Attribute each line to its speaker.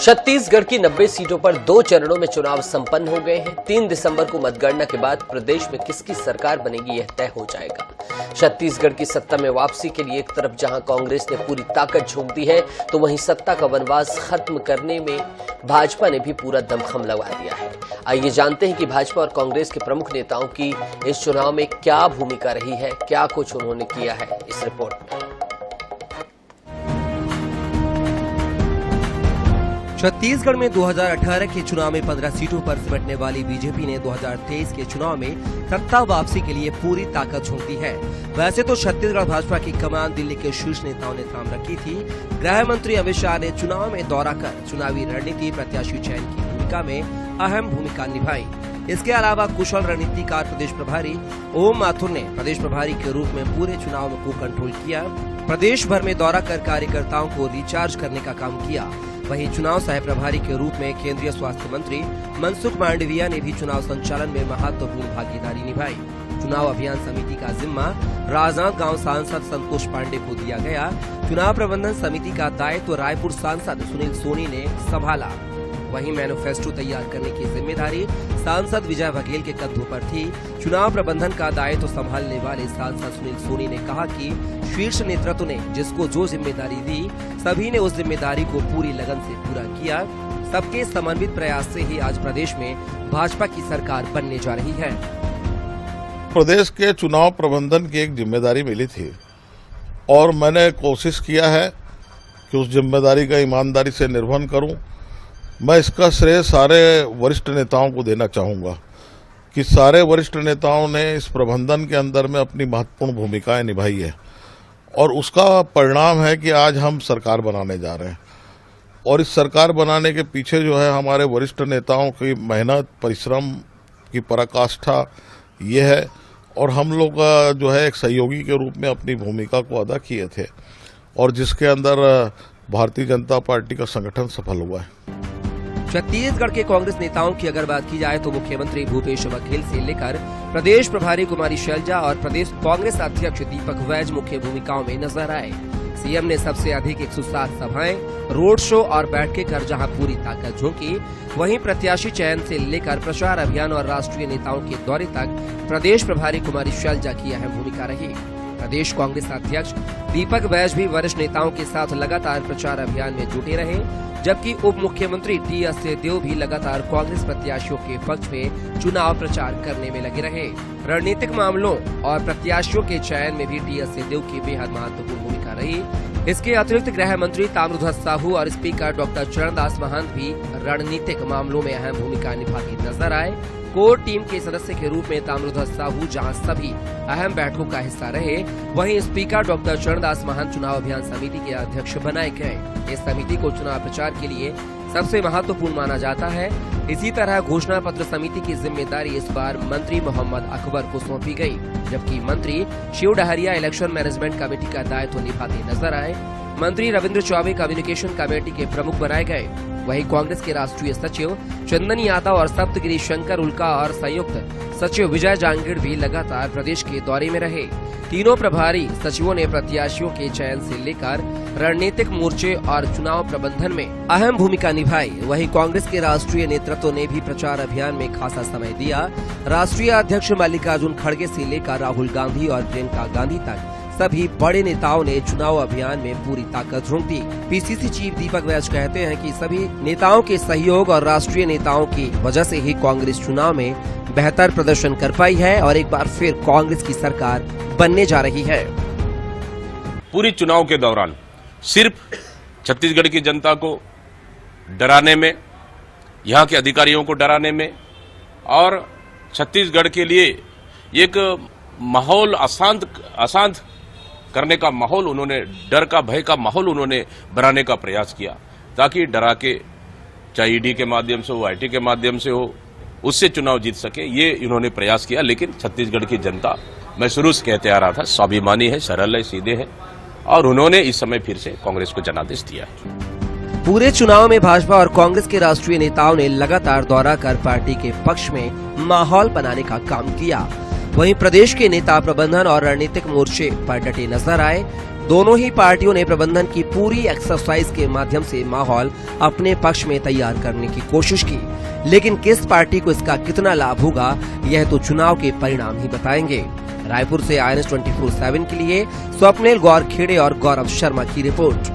Speaker 1: छत्तीसगढ़ की 90 सीटों पर 2 चरणों में चुनाव संपन्न हो गए हैं। 3 दिसंबर को मतगणना के बाद प्रदेश में किसकी सरकार बनेगी यह तय हो जाएगा। छत्तीसगढ़ की सत्ता में वापसी के लिए एक तरफ जहां कांग्रेस ने पूरी ताकत झोंक दी है, तो वहीं सत्ता का वनवास खत्म करने में भाजपा ने भी पूरा दमखम लगा दिया है। आइए जानते हैं कि भाजपा और कांग्रेस के प्रमुख नेताओं की इस चुनाव में क्या भूमिका रही है, क्या कुछ उन्होंने किया है, इस रिपोर्ट में।
Speaker 2: छत्तीसगढ़ में 2018 के चुनाव में 15 सीटों पर सिमटने वाली बीजेपी ने 2023 के चुनाव में सत्ता वापसी के लिए पूरी ताकत झोंक दी है। वैसे तो छत्तीसगढ़ भाजपा की कमान दिल्ली के शीर्ष नेताओं ने थाम रखी थी। गृह मंत्री अमित शाह ने चुनाव में दौरा कर चुनावी रणनीति प्रत्याशी चयन की भूमिका में अहम भूमिका निभाई। इसके अलावा कुशल रणनीतिकार प्रदेश प्रभारी ओम माथुर ने प्रदेश प्रभारी के रूप में पूरे चुनाव को कंट्रोल किया। प्रदेश भर में दौरा कर कार्यकर्ताओं को रिचार्ज करने का काम किया। वहीं चुनाव सह प्रभारी के रूप में केंद्रीय स्वास्थ्य मंत्री मनसुख मांडविया ने भी चुनाव संचालन में महत्वपूर्ण भागीदारी निभाई। चुनाव अभियान समिति का जिम्मा राजनांदगांव सांसद संतोष पांडे को दिया गया। चुनाव प्रबंधन समिति का दायित्व रायपुर सांसद सुनील सोनी ने संभाला। वहीं मैनिफेस्टो तैयार करने की जिम्मेदारी सांसद विजय बघेल के कंधों पर थी। चुनाव प्रबंधन का दायित्व संभालने वाले सांसद सुनील सोनी ने कहा कि शीर्ष नेतृत्व ने जिसको जो जिम्मेदारी दी, सभी ने उस जिम्मेदारी को पूरी लगन से पूरा किया। सबके समन्वित प्रयास से ही आज प्रदेश में भाजपा की सरकार बनने जा रही है।
Speaker 3: प्रदेश के चुनाव प्रबंधन की एक जिम्मेदारी मिली थी और मैंने कोशिश किया है कि उस जिम्मेदारी का ईमानदारी से निर्वहन करूं। मैं इसका श्रेय सारे वरिष्ठ नेताओं को देना चाहूंगा कि सारे वरिष्ठ नेताओं ने इस प्रबंधन के अंदर में अपनी महत्वपूर्ण भूमिकाएं निभाई है और उसका परिणाम है कि आज हम सरकार बनाने जा रहे हैं। और इस सरकार बनाने के पीछे जो है हमारे वरिष्ठ नेताओं की मेहनत, परिश्रम की पराकाष्ठा ये है और हम लोग जो है एक सहयोगी के रूप में अपनी भूमिका को अदा किए थे और जिसके अंदर भारतीय जनता पार्टी का संगठन सफल हुआ है।
Speaker 2: छत्तीसगढ़ के कांग्रेस नेताओं की अगर बात की जाए तो मुख्यमंत्री भूपेश बघेल से लेकर प्रदेश प्रभारी कुमारी शैलजा और प्रदेश कांग्रेस अध्यक्ष दीपक वैज मुख्य भूमिकाओं में नजर आए। सीएम ने सबसे अधिक 107 सभाएं, रोड शो और बैठकें कर जहां पूरी ताकत झोंकी, वहीं प्रत्याशी चयन से लेकर प्रचार अभियान और राष्ट्रीय नेताओं के दौरे तक प्रदेश प्रभारी कुमारी शैलजा की अहम भूमिका रही। प्रदेश कांग्रेस अध्यक्ष दीपक वैज भी वरिष्ठ नेताओं के साथ लगातार प्रचार अभियान में जुटे रहे, जबकि उप मुख्यमंत्री टी.एस. सिंहदेव भी लगातार कांग्रेस प्रत्याशियों के पक्ष में चुनाव प्रचार करने में लगे रहे। रणनीतिक मामलों और प्रत्याशियों के चयन में भी टी.एस. सिंहदेव की बेहद महत्वपूर्ण भूमिका रही। इसके अतिरिक्त गृह मंत्री ताम्रध्वज साहू और स्पीकर डॉक्टर चरणदास महंत भी रणनीतिक मामलों में अहम भूमिका निभाते नजर आए। कोर टीम के सदस्य के रूप में ताम्रध्वज साहू जहां सभी अहम बैठकों का हिस्सा रहे, वहीं स्पीकर डॉक्टर चरणदास महंत चुनाव अभियान समिति के अध्यक्ष बनाए गए। इस समिति को चुनाव प्रचार के लिए सबसे महत्वपूर्ण माना जाता है। इसी तरह घोषणा पत्र समिति की जिम्मेदारी इस बार मंत्री मोहम्मद अकबर को सौंपी गई, जबकि मंत्री Shiv Dahariya election management committee का दायित्व निभाते नजर आए। मंत्री रविंद्र चौबे कम्युनिकेशन कमेटी के प्रमुख बनाए गए। वहीं कांग्रेस के राष्ट्रीय सचिव चंदन यादव और सप्तगिरी शंकर उल्का और संयुक्त सचिव विजय जांगीड़ भी लगातार प्रदेश के दौरे में रहे। तीनों प्रभारी सचिवों ने प्रत्याशियों के चयन से लेकर रणनीतिक मोर्चे और चुनाव प्रबंधन में अहम भूमिका निभाई। वहीं कांग्रेस के राष्ट्रीय नेतृत्व ने भी प्रचार अभियान में खासा समय दिया। राष्ट्रीय अध्यक्ष मल्लिकार्जुन खड़गे से लेकर राहुल गांधी और प्रियंका गांधी तक सभी बड़े नेताओं ने चुनाव अभियान में पूरी ताकत झोंक दी। पीसीसी चीफ दीपक वैज कहते हैं कि सभी नेताओं के सहयोग और राष्ट्रीय नेताओं की वजह से ही कांग्रेस चुनाव में बेहतर प्रदर्शन कर पाई है और एक बार फिर कांग्रेस की सरकार बनने जा रही है।
Speaker 4: पूरी चुनाव के दौरान सिर्फ छत्तीसगढ़ की जनता को डराने में, यहाँ के अधिकारियों को डराने में और छत्तीसगढ़ के लिए एक माहौल अशांत करने का माहौल उन्होंने, डर का, भय का माहौल उन्होंने बनाने का प्रयास किया, ताकि डरा के, चाहे ईडी के माध्यम से हो, आईटी के माध्यम से हो, उससे चुनाव जीत सके। ये इन्होंने प्रयास किया। लेकिन छत्तीसगढ़ की जनता, मैं शुरू से कहते आ रहा था, स्वाभिमानी है, सरल है, सीधे है और उन्होंने इस समय फिर से कांग्रेस को जनादेश दिया है।
Speaker 2: पूरे चुनाव में भाजपा और कांग्रेस के राष्ट्रीय नेताओं ने लगातार दौरा कर पार्टी के पक्ष में माहौल बनाने का काम किया। वहीं प्रदेश के नेता प्रबंधन और रणनीतिक मोर्चे पर डटे नजर आए। दोनों ही पार्टियों ने प्रबंधन की पूरी एक्सरसाइज के माध्यम से माहौल अपने पक्ष में तैयार करने की कोशिश की, लेकिन किस पार्टी को इसका कितना लाभ होगा यह तो चुनाव के परिणाम ही बताएंगे। रायपुर से INS 24/7 के लिए स्वप्निल गौर खेड़े और गौरव शर्मा की रिपोर्ट।